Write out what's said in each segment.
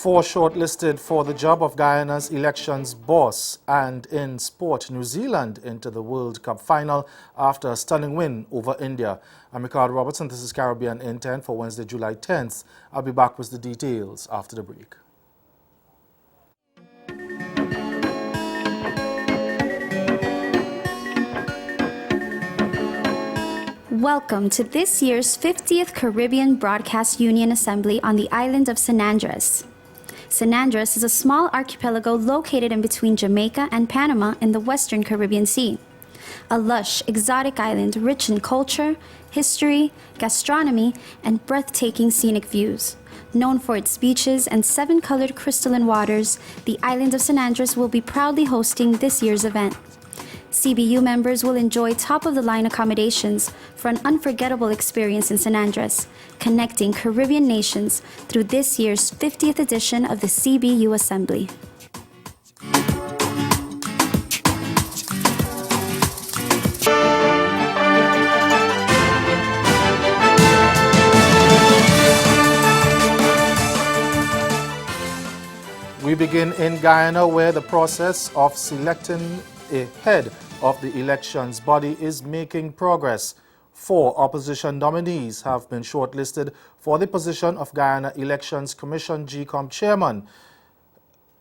Four shortlisted for the job of Guyana's elections boss, and in sport, New Zealand into the World Cup final after a stunning win over India. I'm Ricardo Robertson. This is Caribbean in 10 for Wednesday, July 10th. I'll be back with the details after the break. Welcome to this year's 50th Caribbean Broadcast Union Assembly on the island of San Andres. San Andres is a small archipelago located in between Jamaica and Panama in the western Caribbean Sea. A lush, exotic island rich in culture, history, gastronomy, and breathtaking scenic views. Known for its beaches and seven-colored crystalline waters, the island of San Andres will be proudly hosting this year's event. CBU members will enjoy top-of-the-line accommodations for an unforgettable experience in San Andres, connecting Caribbean nations through this year's 50th edition of the CBU Assembly. We begin in Guyana, where the process of selecting a head of the elections body is making progress. 4 opposition nominees have been shortlisted for the position of Guyana Elections Commission GCOM chairman.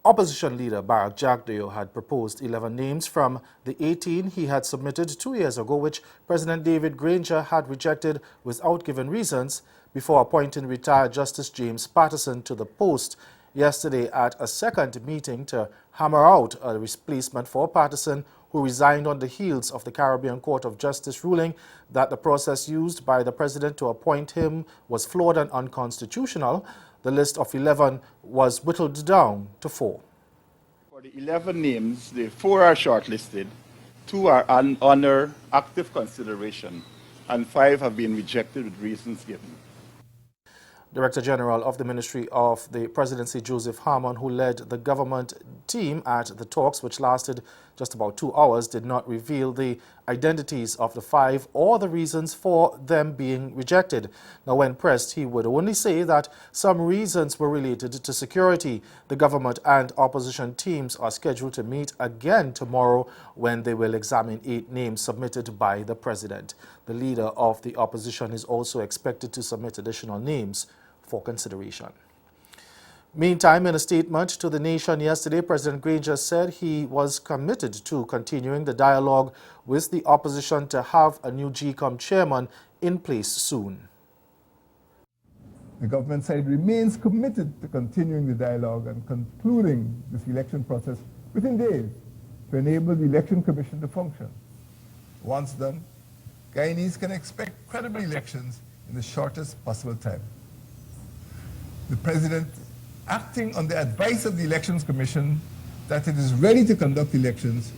Opposition leader Barak Jagdeo had proposed 11 names from the 18 he had submitted 2 years ago, which President David Granger had rejected without giving reasons, before appointing retired Justice James Patterson to the post yesterday at a second meeting to hammer out a replacement for Patterson, who resigned on the heels of the Caribbean Court of Justice ruling that the process used by the president to appoint him was flawed and unconstitutional. The list of 11 was whittled down to 4. For the 11 names, the 4 are shortlisted, 2 are under active consideration, and 5 have been rejected with reasons given. Director General of the Ministry of the Presidency, Joseph Harmon, who led the government team at the talks, which lasted just about 2 hours, did not reveal the identities of the 5 or the reasons for them being rejected. Now, when pressed, he would only say that some reasons were related to security. The government and opposition teams are scheduled to meet again tomorrow, when they will examine 8 names submitted by the president. The leader of the opposition is also expected to submit additional names for consideration. Meantime, in a statement to the nation yesterday, President Granger said he was committed to continuing the dialogue with the opposition to have a new GCOM chairman in place soon. The government side remains committed to continuing the dialogue and concluding this election process within days to enable the Election Commission to function. Once done, Guyanese can expect credible elections in the shortest possible time. The President, acting on the advice of the Elections Commission that it is ready to conduct elections,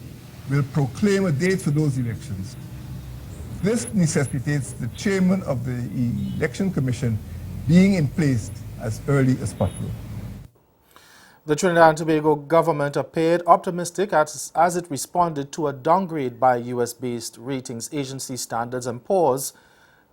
will proclaim a date for those elections. This necessitates the chairman of the Election Commission being in place as early as possible. The Trinidad and Tobago government appeared optimistic as it responded to a downgrade by US-based ratings agency Standards & Poor's.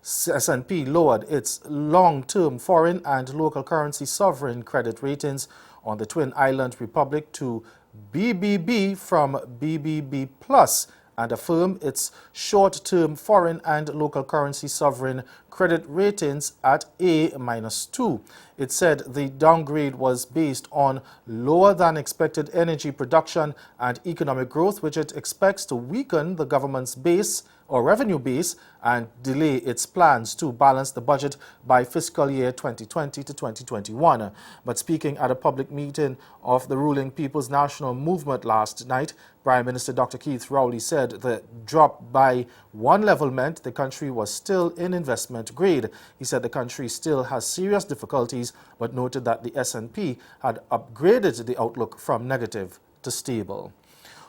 S&P lowered its long-term foreign and local currency sovereign credit ratings on the Twin Island Republic to BBB from BBB+, and affirmed its short-term foreign and local currency sovereign credit ratings at A-2. It said the downgrade was based on lower than expected energy production and economic growth, which it expects to weaken the government's base or revenue base and delay its plans to balance the budget by fiscal year 2020 to 2021. But speaking at a public meeting of the ruling People's National Movement last night, Prime Minister Dr. Keith Rowley said the drop by 1 level meant the country was still in investment grade. He said the country still has serious difficulties, but noted that the S&P had upgraded the outlook from negative to stable.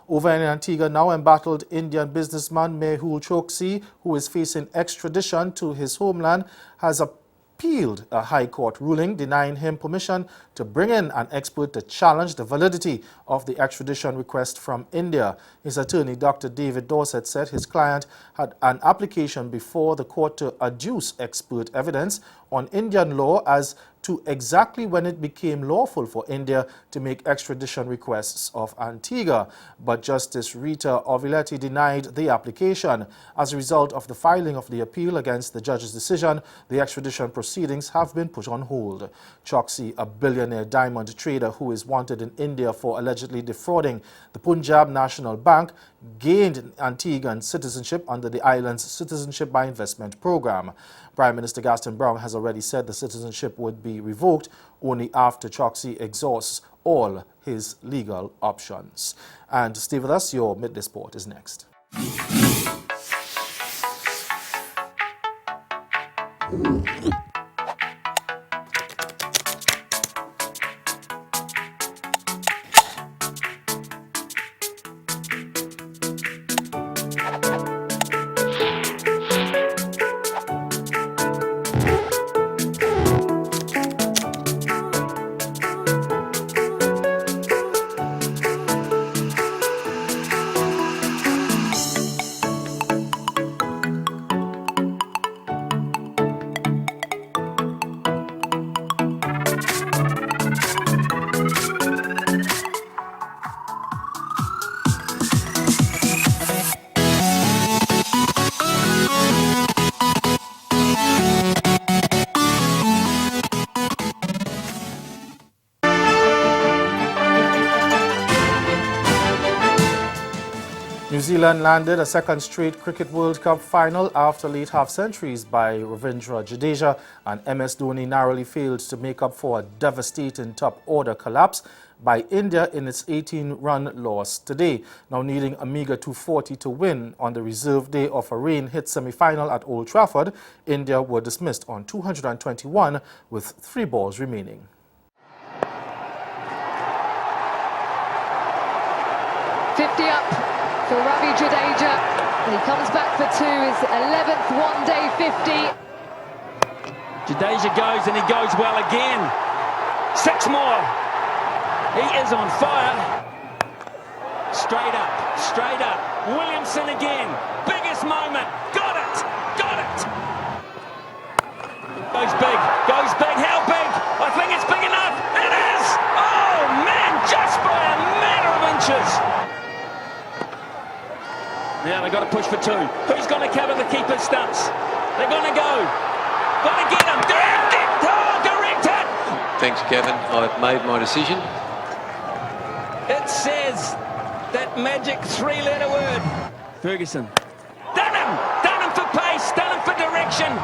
Over in Antigua, now embattled Indian businessman Mehul Choksi, who is facing extradition to his homeland, has appealed a High Court ruling denying him permission to bring in an expert to challenge the validity of the extradition request from India. His attorney, Dr. David Dorset, said his client had an application before the court to adduce expert evidence on Indian law as to exactly when it became lawful for India to make extradition requests of Antigua, but Justice Rita Oviletti denied the application. As a result of the filing of the appeal against the judge's decision, the extradition proceedings have been put on hold. Choksi, a billionaire diamond trader who is wanted in India for allegedly defrauding the Punjab National Bank, gained Antiguan citizenship under the island's Citizenship by Investment program. Prime Minister Gaston Brown has already said the citizenship would be revoked only after Choksi exhausts all his legal options. And stay with us, your Midday Sport is next. New Zealand landed a second straight Cricket World Cup final after late half-centuries by Ravindra Jadeja, and MS Dhoni narrowly failed to make up for a devastating top-order collapse by India in its 18-run loss today. Now needing a meager 240 to win on the reserve day of a rain-hit semi-final at Old Trafford, India were dismissed on 221 with 3 balls remaining. For Ravi Jadeja, he comes back for 2, his 11th one-day 50. Jadeja goes and he goes well again. 6 more. He is on fire. Straight up. Williamson again. Biggest moment. Got it. Goes big. How big? I think it's big enough. It is. Oh man, just by a matter of inches. Now they've got to push for 2. Who's going to cover the keeper's stumps? They're going to go. Got to get him. Direct hit. Thanks, Kevin. I've made my decision. It says that magic 3-letter word. Ferguson. Done him for pace. Done him for direction.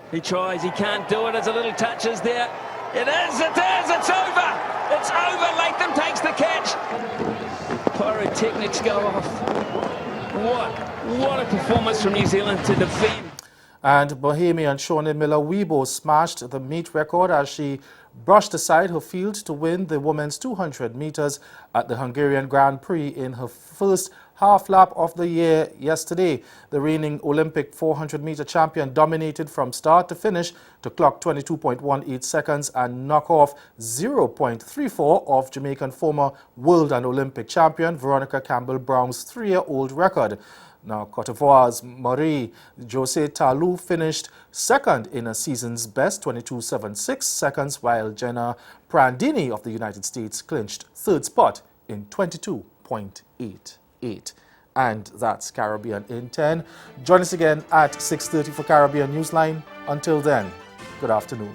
He tries. He can't do it. There's a little touches there. It is. It's over. It's over. Latham takes the catch. Pyrotechnics go off. What a performance from New Zealand to defend. And Bohemian Shawnee Miller-Weibo smashed the meet record as she brushed aside her field to win the women's 200 meters at the Hungarian Grand Prix in her first half lap of the year yesterday. The reigning Olympic 400-meter champion dominated from start to finish to clock 22.18 seconds and knock off 0.34 of Jamaican former world and Olympic champion Veronica Campbell-Brown's 3-year-old record. Now, Cote d'Ivoire's Marie-José Talou finished second in a season's best 22.76 seconds, while Jenna Prandini of the United States clinched third spot in 22.88. And that's Caribbean in 10. Join us again at 6:30 for Caribbean Newsline. Until then, good afternoon.